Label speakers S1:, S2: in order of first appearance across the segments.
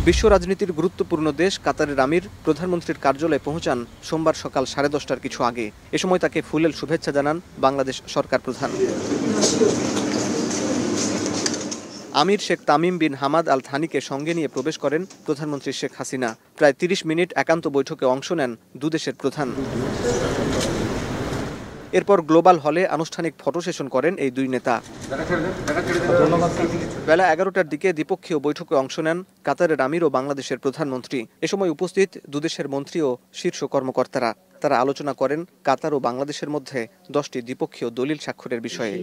S1: বিশ্ব রাজনীতির গুরুত্বপূর্ণ দেশ কাতারের আমির প্রধানমন্ত্রীর কার্যালয়ে পৌঁছান সোমবার সকাল 10:30টার কিছু আগে। এ সময় তাকে ফুলেল শুভেচ্ছা জানান বাংলাদেশ সরকার প্রধান। আমির Sheikh Tamim bin Hamad Al থানিকে সঙ্গে নিয়ে প্রবেশ করেন প্রধানমন্ত্রী শেখ হাসিনা। প্রায় 30 মিনিট একান্ত বৈঠকে অংশ নেন দুদেশের প্রধান। এরপর গ্লোবাল হলে আনুষ্ঠানিক ফটো সেশন করেন এই দুই নেতা। বেলা 11টার দিকে দ্বিপক্ষীয় বৈঠকে অংশ নেন কাতারের আমির ও বাংলাদেশের প্রধানমন্ত্রী। এ সময় উপস্থিত দুদেশের মন্ত্রী ও শীর্ষ কর্মকর্তারা। তারা আলোচনা করেন কাতার ও বাংলাদেশের মধ্যে 10টি দ্বিপক্ষীয় দলিল স্বাক্ষরের বিষয়ে।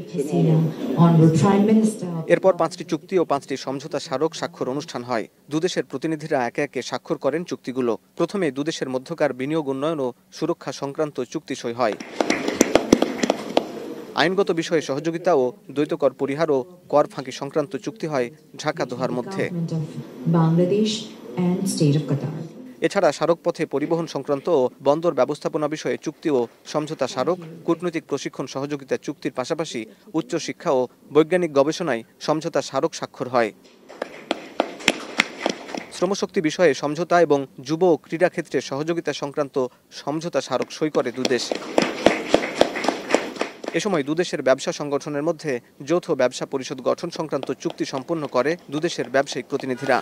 S1: এরপর 5টি চুক্তি ও 5টি সমঝোতা স্মারক স্বাক্ষর অনুষ্ঠান হয়। দুদেশের প্রতিনিধিরা একে একে স্বাক্ষর করেন চুক্তিগুলো। প্রথমে দুদেশের মধ্যকার বিনিয়োগ উন্নয়ন ও সুরক্ষা সংক্রান্ত চুক্তি সই হয়। আইনগত বিষয়ে সহযোগিতা ও দ্বৈত কর পরিহার ও কর ফাঁকি সংক্রান্ত চুক্তি হয় ঢাকা দোহার মধ্যে। এছাড়া সড়কপথে পরিবহন সংক্রান্ত ও বন্দর ব্যবস্থাপনা বিষয়ে চুক্তি ও সমঝোতা স্মারক, কূটনৈতিক প্রশিক্ষণ সহযোগিতা চুক্তির পাশাপাশি উচ্চশিক্ষা ও বৈজ্ঞানিক গবেষণায় সমঝোতা স্মারক স্বাক্ষর হয়। শ্রমশক্তি বিষয়ে সমঝোতা এবং যুব ও ক্রীড়া ক্ষেত্রে সহযোগিতা সংক্রান্ত সমঝোতা স্মারক সই করে দুদেশ। এ সময় দুদেশের ব্যবসা সংগঠনের মধ্যে যৌথ ব্যবসা পরিষদ গঠন সংক্রান্ত চুক্তি সম্পন্ন করে দুদেশের ব্যবসায়িক প্রতিনিধিরা।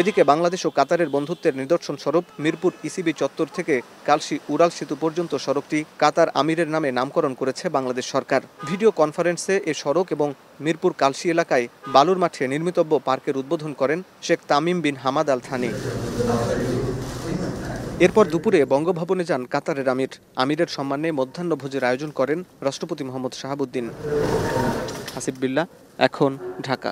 S1: এদিকে বাংলাদেশ ও কাতারের বন্ধুত্বের নিদর্শন স্বরূপ মিরপুর ইসিবি চত্বর থেকে কালশী উড়াল সেতু পর্যন্ত সড়কটি কাতার আমিরের নামে নামকরণ করেছে বাংলাদেশ সরকার। ভিডিও কনফারেন্সে এ সড়ক এবং মিরপুর কালশী এলাকায় বালুর মাঠে নির্মিতব্য পার্কের উদ্বোধন করেন Sheikh Tamim bin Hamad Al Thani. এরপর দুপুরে বঙ্গভবনে যান কাতারের আমির। আমিরের সম্মানে মধ্যাহ্নভোজের আয়োজন করেন রাষ্ট্রপতি মোহাম্মদ শাহাবুদ্দিন। হাসিব বিল্লাহ, এখন, ঢাকা।